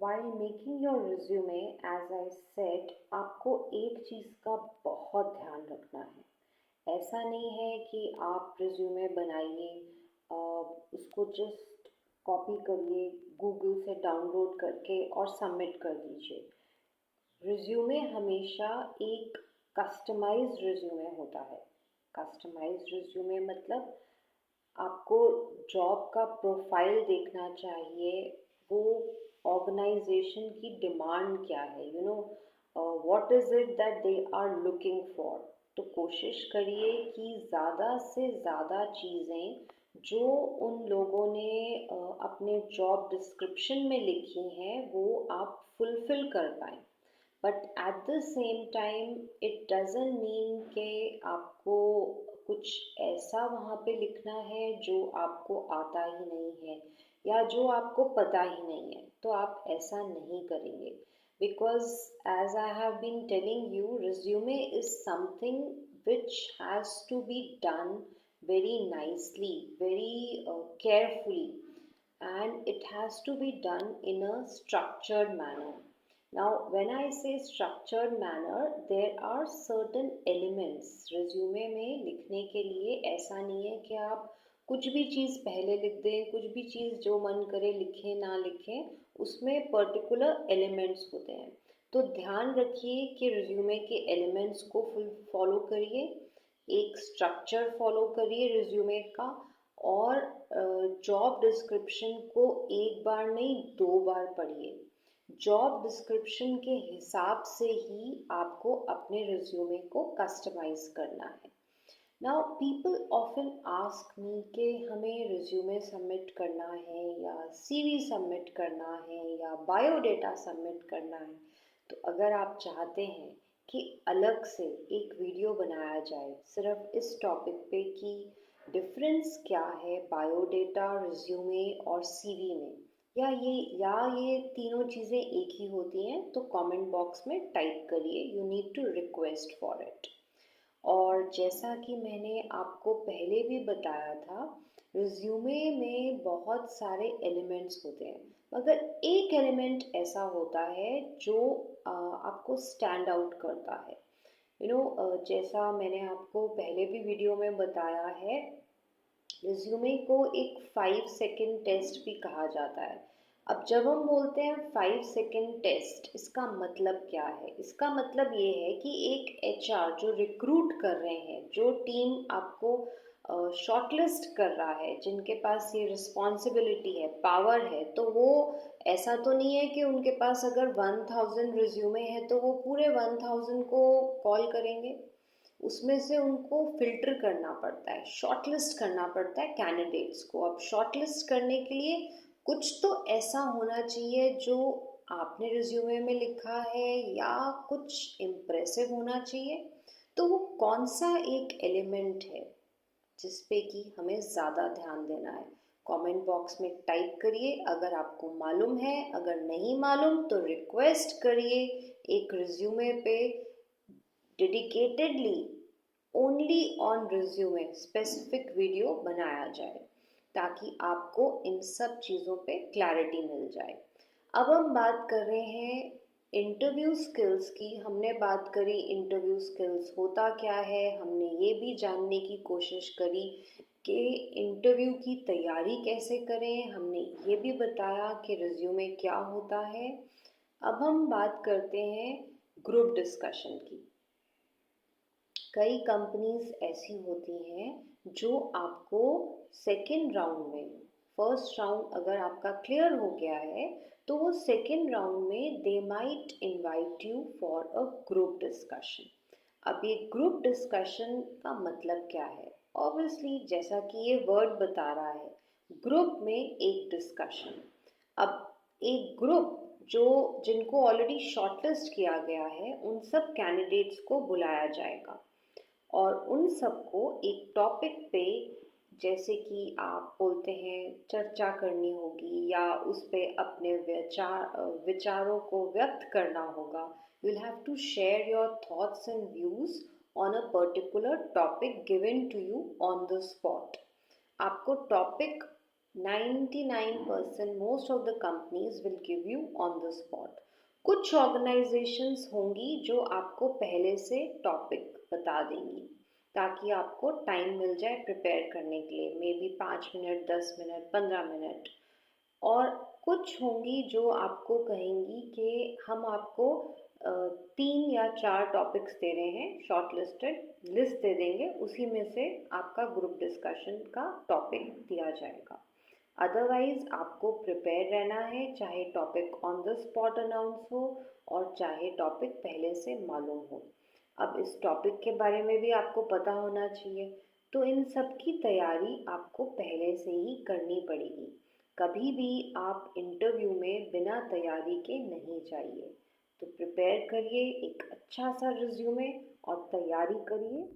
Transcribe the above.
While making your resume, as I said, आपको एक चीज़ का बहुत ध्यान रखना है। ऐसा नहीं है कि आप रिज्यूमे बनाइए, उसको जस्ट कॉपी करिए गूगल से डाउनलोड करके और सबमिट कर दीजिए। रिज्यूमे हमेशा एक कस्टमाइज्ड रिज्यूमे होता है। कस्टमाइज्ड रिज्यूमे मतलब आपको जॉब का प्रोफाइल देखना चाहिए, वो ऑर्गेनाइजेशन की डिमांड क्या है, what is it that they are looking for. तो कोशिश करिए कि ज़्यादा से ज़्यादा चीज़ें जो उन लोगों ने अपने जॉब डिस्क्रिप्शन में लिखी हैं वो आप फुलफिल कर पाएँ। But at the same time it doesn't mean कि आपको कुछ ऐसा वहाँ पे लिखना है जो आपको आता ही नहीं है या जो आपको पता ही नहीं है, तो आप ऐसा नहीं करेंगे। Because as I have been telling you, resume is something which has to be done very nicely, very carefully, and it has to be done in a structured manner. Now, when I say structured manner, there are certain elements resume में लिखने के लिए। ऐसा नहीं है कि आप कुछ भी चीज़ पहले लिख दें, कुछ भी चीज़ जो मन करे लिखें ना लिखें, उसमें पर्टिकुलर एलिमेंट्स होते हैं। तो ध्यान रखिए कि रिज्यूमे के एलिमेंट्स को फुल फॉलो करिए, एक स्ट्रक्चर फॉलो करिए रिज्यूमे का, और जॉब डिस्क्रिप्शन को एक बार नहीं 2 बार पढ़िए। जॉब डिस्क्रिप्शन के हिसाब से ही आपको अपने रिज्यूमे को कस्टमाइज करना है। Now people often ask me कि हमें रिज्यूमे सबमिट करना है या सीवी सबमिट करना है या बायोडेटा सबमिट करना है। तो अगर आप चाहते हैं कि अलग से एक वीडियो बनाया जाए सिर्फ इस टॉपिक पे कि डिफरेंस क्या है बायोडेटा, रिज्यूमे और सीवी में, या ये तीनों चीज़ें एक ही होती हैं, तो कमेंट बॉक्स में टाइप करिए, you need to request for it. और जैसा कि मैंने आपको पहले भी बताया था, रिज्यूमे में बहुत सारे एलिमेंट्स होते हैं, मगर एक एलिमेंट ऐसा होता है जो आपको स्टैंड आउट करता है। जैसा मैंने आपको पहले भी वीडियो में बताया है, रिज्यूमे को एक 5 सेकेंड टेस्ट भी कहा जाता है। अब जब हम बोलते हैं 5 सेकेंड टेस्ट, इसका मतलब क्या है? इसका मतलब ये है कि एक एचआर जो रिक्रूट कर रहे हैं, जो टीम आपको शॉर्टलिस्ट कर रहा है, जिनके पास ये रिस्पॉन्सिबिलिटी है, पावर है, तो वो ऐसा तो नहीं है कि उनके पास अगर 1000 रिज्यूमे है तो वो पूरे 1000 को कॉल करेंगे। उसमें से उनको फ़िल्टर करना पड़ता है, शॉर्टलिस्ट करना पड़ता है कैंडिडेट्स को। अब शॉर्टलिस्ट करने के लिए कुछ तो ऐसा होना चाहिए जो आपने रिज्यूमे में लिखा है, या कुछ इम्प्रेसिव होना चाहिए। तो वो कौन सा एक एलिमेंट है जिस पे कि हमें ज़्यादा ध्यान देना है? कमेंट बॉक्स में टाइप करिए अगर आपको मालूम है, अगर नहीं मालूम तो रिक्वेस्ट करिए एक रिज्यूमे पे dedicatedly only on resume specific video बनाया जाए, ताकि आपको इन सब चीज़ों पे क्लैरिटी मिल जाए। अब हम बात कर रहे हैं इंटरव्यू स्किल्स की। हमने बात करी इंटरव्यू स्किल्स होता क्या है, हमने ये भी जानने की कोशिश करी कि इंटरव्यू की तैयारी कैसे करें, हमने ये भी बताया कि रिज्यूमे क्या होता है। अब हम बात करते हैं ग्रुप डिस्कशन की। कई कंपनीज ऐसी होती हैं जो आपको सेकेंड राउंड में, फर्स्ट राउंड अगर आपका क्लियर हो गया है तो वो सेकेंड राउंड में they might invite you for a group discussion. अब ये ग्रुप डिस्कशन का मतलब क्या है? ऑब्वियसली जैसा कि ये वर्ड बता रहा है, ग्रुप में एक डिस्कशन। अब एक ग्रुप जो जिनको ऑलरेडी शॉर्टलिस्ट किया गया है, उन सब कैंडिडेट्स को बुलाया जाएगा और उन सबको एक टॉपिक पे, जैसे कि आप बोलते हैं चर्चा करनी होगी या उस पे अपने विचारों को व्यक्त करना होगा। You will have to share your thoughts and views on a particular topic given to you on the spot. आपको topic 99% most of the companies will give you on the spot. कुछ ऑर्गेनाइजेशंस होंगी जो आपको पहले से topic बता देंगी ताकि आपको टाइम मिल जाए प्रिपेयर करने के लिए, may be 5 minute, 10 minute, 15 minute. और कुछ होंगी जो आपको कहेंगी कि हम आपको 3 या 4 टॉपिक्स दे रहे हैं, शॉर्ट लिस्टेड लिस्ट दे देंगे, उसी में से आपका ग्रुप डिस्कशन का टॉपिक दिया जाएगा। अदरवाइज आपको प्रिपेयर रहना है, चाहे topic on the spot announce हो और चाहे टॉपिक पहले से मालूम हो। अब इस टॉपिक के बारे में भी आपको पता होना चाहिए, तो इन सब की तैयारी आपको पहले से ही करनी पड़ेगी। कभी भी आप इंटरव्यू में बिना तैयारी के नहीं जाइए। तो प्रिपेयर करिए एक अच्छा सा रिज्यूमे और तैयारी करिए।